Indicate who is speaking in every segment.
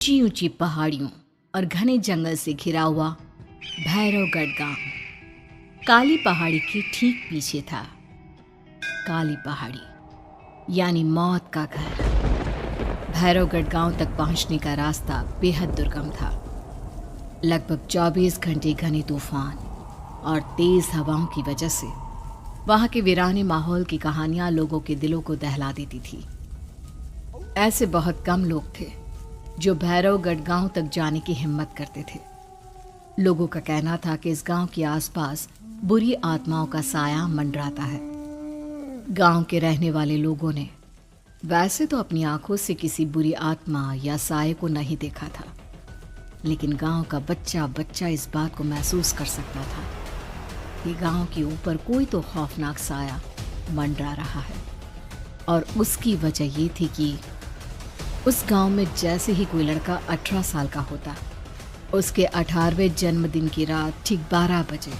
Speaker 1: ऊंची ऊंची पहाड़ियों और घने जंगल से घिरा हुआ भैरवगढ़ गांव काली पहाड़ी के ठीक पीछे था। काली पहाड़ी यानी मौत का घर। भैरवगढ़ गांव तक पहुंचने का रास्ता बेहद दुर्गम था। लगभग 24 घंटे घने तूफान और तेज हवाओं की वजह से वहां के वीराने माहौल की कहानियां लोगों के दिलों को दहला देती थी। ऐसे बहुत कम लोग थे जो भैरवगढ़ गांव तक जाने की हिम्मत करते थे। लोगों का कहना था कि इस गांव के आसपास बुरी आत्माओं का साया मंडराता है। गांव के रहने वाले लोगों ने वैसे तो अपनी आंखों से किसी बुरी आत्मा या साये को नहीं देखा था, लेकिन गांव का बच्चा बच्चा इस बात को महसूस कर सकता था कि गांव के ऊपर कोई तो खौफनाक साया मंडरा रहा है। और उसकी वजह ये थी कि उस गांव में जैसे ही कोई लड़का 18 साल का होता, उसके 18वें जन्मदिन की रात ठीक 12 बजे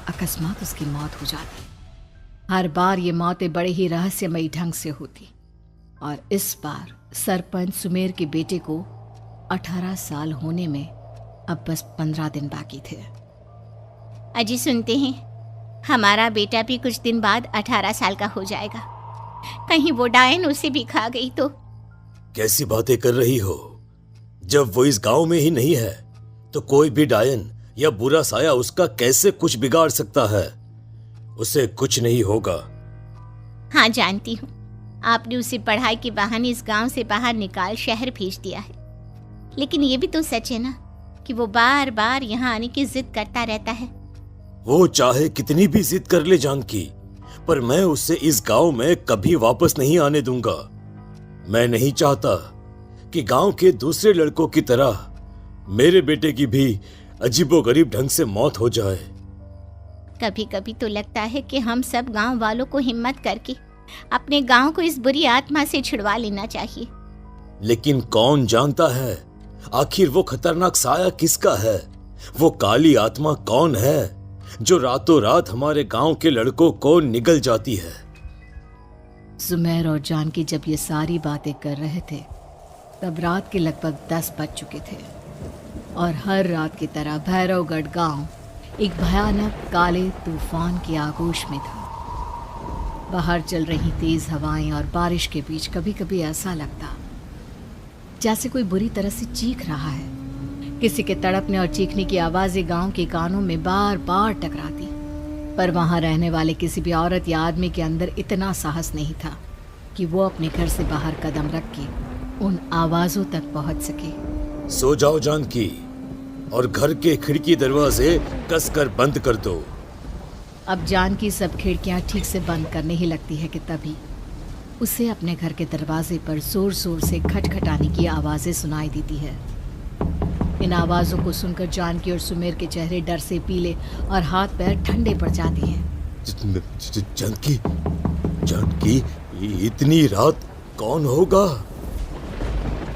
Speaker 1: अकस्मात उसकी मौत हो जाती। हर बार ये मौतें बड़े ही रहस्यमयी ढंग से होती और इस बार सरपंच सुमेर के बेटे को 18 साल होने में अब बस 15 दिन बाकी थे।
Speaker 2: अजी सुनते हैं, हमारा बेटा भी कुछ दिन बाद 18 साल का हो जाएगा। कहीं वो डायन उसे भी खा गई तो।
Speaker 3: कैसी बातें कर रही हो? जब वो इस गांव में ही नहीं है तो कोई भी डायन या बुरा साया उसका कैसे कुछ बिगाड़ सकता है? उसे कुछ नहीं होगा।
Speaker 2: हाँ जानती हूँ, आपने उसे पढ़ाई के बहाने इस गांव से बाहर निकाल शहर भेज दिया है, लेकिन ये भी तो सच है ना कि वो बार बार यहाँ आने की जिद करता रहता है।
Speaker 3: वो चाहे कितनी भी जिद कर ले जानकी, पर मैं उसे इस गांव में कभी वापस नहीं आने दूंगा। मैं नहीं चाहता कि गांव के दूसरे लड़कों की तरह मेरे बेटे की भी अजीबोगरीब ढंग से मौत हो जाए।
Speaker 2: कभी कभी तो लगता है कि हम सब गांव वालों को हिम्मत करके अपने गांव को इस बुरी आत्मा से छुड़वा लेना चाहिए।
Speaker 3: लेकिन कौन जानता है आखिर वो खतरनाक साया किसका है? वो काली आत्मा कौन है जो रातों रात हमारे गांव के लड़कों को निगल जाती है?
Speaker 1: सुमेर और जानकी जब ये सारी बातें कर रहे थे तब रात के लगभग 10 बज चुके थे और हर रात की तरह भैरवगढ़ गांव एक भयानक काले तूफान की आगोश में था। बाहर चल रही तेज हवाएं और बारिश के बीच कभी कभी ऐसा लगता जैसे कोई बुरी तरह से चीख रहा है। किसी के तड़पने और चीखने की आवाजें गांव के कानों में बार बार टकराती, पर वहां रहने वाले किसी भी औरत या आदमी के अंदर इतना साहस नहीं था कि वो अपने घर से बाहर कदम रख के उन आवाजों तक पहुंच सके।
Speaker 3: सो जाओ जानकी और घर के खिड़की दरवाजे कसकर बंद कर दो।
Speaker 1: अब जानकी सब खिड़कियां ठीक से बंद करने ही लगती है कि तभी उसे अपने घर के दरवाजे पर जोर जोर से खटखटाने की आवाजें सुनाई देती है। इन आवाजों को सुनकर जानकी और सुमेर के चेहरे डर से पीले और हाथ पैर ठंडे पड़ जाते हैं।
Speaker 3: जानकी, जानकी, इतनी रात कौन होगा?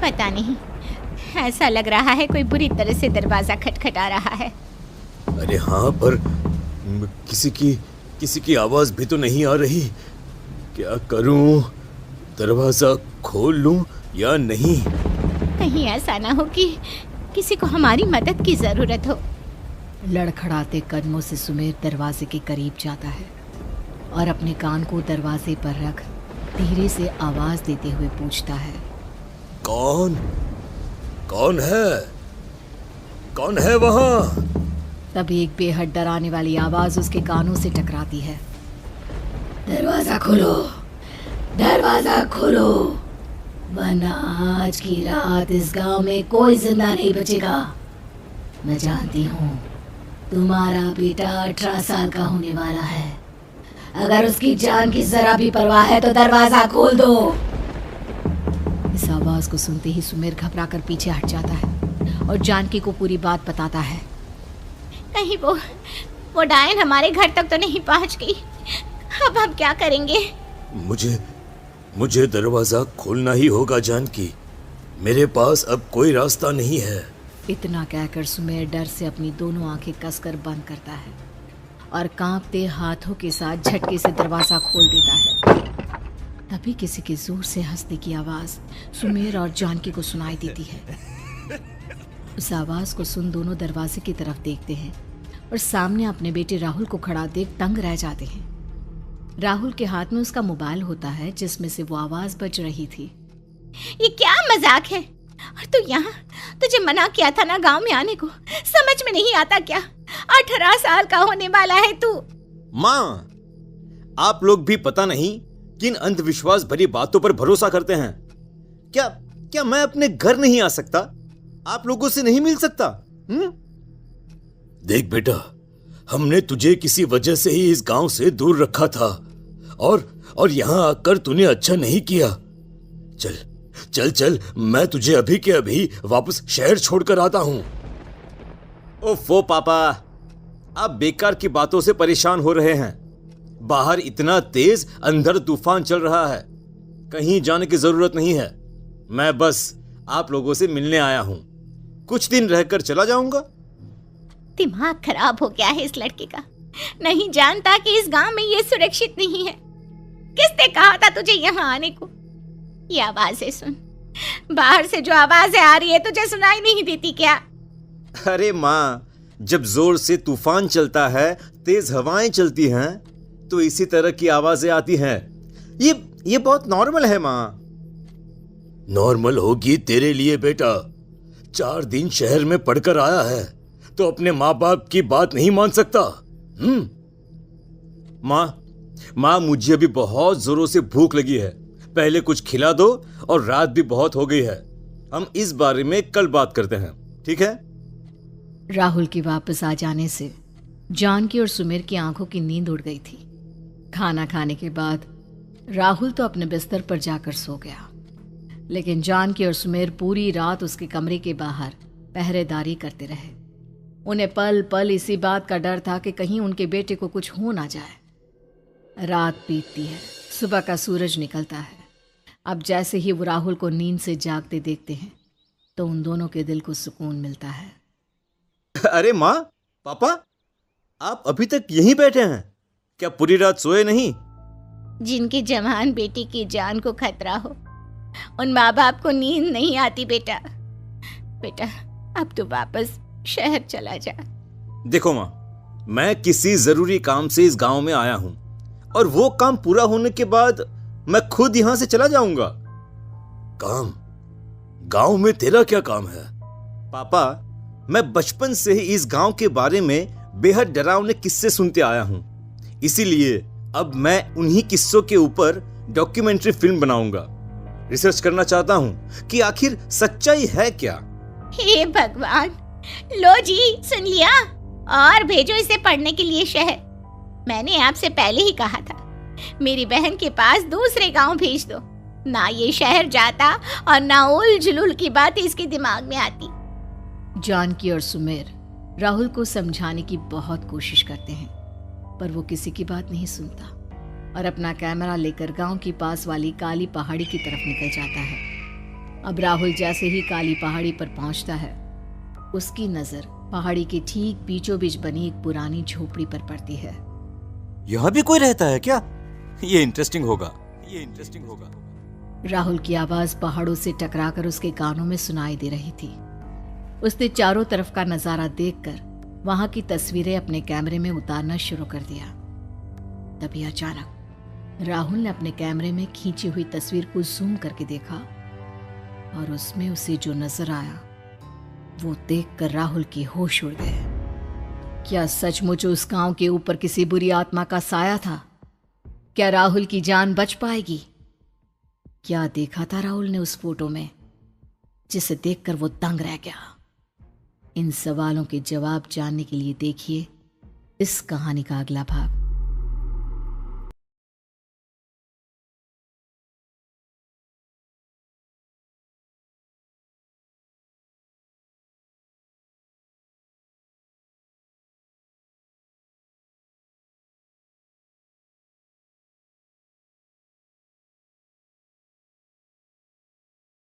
Speaker 2: पता नहीं, ऐसा लग रहा है कोई बुरी तरह से दरवाजा खटखटा रहा है।
Speaker 3: अरे हाँ, पर किसी की आवाज भी तो नहीं आ रही। क्या करूं? दरवाजा खोल लूं या नहीं?
Speaker 2: कहीं ऐसा ना हो कि किसी को हमारी मदद की जरूरत हो।
Speaker 1: लड़खड़ाते कदमों से सुमेर दरवाजे के करीब जाता है और अपने कान को दरवाजे पर रख धीरे से आवाज देते हुए पूछता है,
Speaker 3: कौन है? कौन है वहां?
Speaker 1: तभी एक बेहद डराने वाली आवाज उसके कानों से टकराती है। दरवाजा खोलो, दरवाजा खोलो, वरना आज की रात इस गांव में कोई जिंदा नहीं बचेगा। मैं जानती हूँ तुम्हारा बेटा 18 साल का होने वाला है। अगर उसकी जान की जरा भी परवाह है तो दरवाजा खोल दो। इस आवाज को सुनते ही सुमेर घबराकर पीछे हट जाता है और जानकी को पूरी बात बताता है।
Speaker 2: कहीं वो डायन हमारे घर तक तो नहीं पहुंच गई? अब हम क्या करेंगे?
Speaker 3: मुझे दरवाजा खोलना ही होगा जानकी। मेरे पास अब कोई रास्ता नहीं है।
Speaker 1: इतना कहकर सुमेर डर से अपनी दोनों आंखें कसकर बंद करता है और कांपते हाथों के साथ झटके से दरवाजा खोल देता है। तभी किसी के जोर से हंसने की आवाज सुमेर और जानकी को सुनाई देती है। उस आवाज को सुन दोनों दरवाजे की तरफ देखते हैं और सामने अपने बेटे राहुल को खड़ा देख दंग रह जाते हैं। राहुल के हाथ में उसका मोबाइल होता है जिसमें से वो आवाज बज रही थी।
Speaker 2: ये क्या मजाक है? और तू यहाँ, तुझे मना किया था ना गांव में आने को, समझ में नहीं आता क्या? 18 साल का होने वाला है तू।
Speaker 3: माँ, आप लोग भी पता नहीं किन अंधविश्वास भरी बातों पर भरोसा करते हैं। क्या मैं अपने घर नहीं आ सकता? आप लोगों से नहीं मिल सकता? देख बेटा, हमने तुझे किसी वजह से ही इस गांव से दूर रखा था और यहां आकर तूने अच्छा नहीं किया। चल, मैं तुझे अभी के अभी वापस शहर छोड़कर आता हूं। ओफो पापा, आप बेकार की बातों से परेशान हो रहे हैं। बाहर इतना तेज अंधड़ तूफान चल रहा है, कहीं जाने की जरूरत नहीं है। मैं बस आप लोगों से मिलने आया हूं, कुछ दिन रहकर चला जाऊंगा।
Speaker 2: दिमाग खराब हो गया है इस लड़के का, नहीं जानता कि इस गांव में ये सुरक्षित नहीं है। किसने कहा था तुझे यहाँ आने को? ये आवाजें सुन, बाहर से जो आवाजें आ रही है तुझे सुनाई नहीं देती क्या?
Speaker 3: अरे माँ, जब जोर से तूफान चलता है, तेज हवाएं चलती हैं, तो इसी तरह की आवाजें आती हैं। ये बहुत नॉर्मल है माँ। नॉर्मल होगी तेरे लिए बेटा। 4 दिन शहर में पढ़कर आया है तो अपने माँ बाप की बात नहीं मान सकता। माँ, मुझे अभी बहुत जोरों से भूख लगी है, पहले कुछ खिला दो, और रात भी बहुत हो गई है। हम इस बारे में कल बात करते हैं, ठीक है?
Speaker 1: राहुल के वापस आ जाने से जानकी और सुमेर की आंखों की नींद उड़ गई थी। खाना खाने के बाद राहुल तो अपने बिस्तर पर जाकर सो गया, लेकिन जानकी और सुमेर पूरी रात उसके कमरे के बाहर पहरेदारी करते रहे। उन्हें पल पल इसी बात का डर था कि कहीं उनके बेटे को कुछ हो ना जाए। रात बीतती है, सुबह का सूरज निकलता है। अब जैसे ही वो राहुल को नींद से जागते देखते हैं तो उन दोनों के दिल को सुकून मिलता है।
Speaker 3: अरे माँ, पापा, आप अभी तक यहीं बैठे हैं? क्या पूरी रात सोए नहीं?
Speaker 2: जिनकी जवान बेटी की जान को खतरा हो, उन माँ बाप को नींद नहीं आती बेटा। अब तो वापस शहर चला जा।
Speaker 3: देखो माँ, मैं किसी जरूरी काम से इस गांव में आया हूं, और वो काम पूरा होने के बाद मैं खुद यहां से चला जाऊंगा। काम? गांव में तेरा क्या काम है? पापा, मैं बचपन से ही इस गांव के बारे में बेहद डरावने किस्से सुनते आया हूं, इसीलिए अब मैं उन्हीं किस्सों के ऊपर डॉक्यूमेंट्री फिल्म बनाऊंगा। रिसर्च करना चाहता हूं कि आखिर सच्चाई है क्या।
Speaker 2: हे भगवान, लो जी, सुन लिया, और भेजो इसे पढ़ने के लिए शहर। मैंने आपसे पहले ही कहा था, मेरी बहन के पास दूसरे गांव भेज दो। ना ये शहर जाता और ना उल जुलूल की बात इसके दिमाग में आती।
Speaker 1: जानकी और सुमेर राहुल को समझाने की बहुत कोशिश करते हैं, पर वो किसी की बात नहीं सुनता और अपना कैमरा लेकर गांव की पास वाली काली पहाड़ी की तरफ निकल जाता है। अब राहुल जैसे ही काली पहाड़ी पर पहुंचता है, उसकी नजर पहाड़ी के ठीक बीचों बीच बनी एक पुरानी झोपड़ी पर पड़ती है।
Speaker 3: यहाँ भी कोई रहता है क्या? ये इंटरेस्टिंग होगा।
Speaker 1: राहुल की आवाज पहाड़ों से टकराकर उसके कानों में सुनाई दे रही थी। उसने चारों तरफ का नजारा देखकर वहां की तस्वीरें अपने कैमरे में उतारना शुरू कर दिया। तभी अचानक राहुल ने अपने कैमरे में खींची हुई तस्वीर को जूम करके देखा और उसमें उसे जो नजर आया वो देखकर राहुल के होश उड़ गए। क्या सचमुच उस गांव के ऊपर किसी बुरी आत्मा का साया था? क्या राहुल की जान बच पाएगी? क्या देखा था राहुल ने उस फोटो में जिसे देखकर वो दंग रह गया? इन सवालों के जवाब जानने के लिए देखिए इस कहानी का अगला भाग।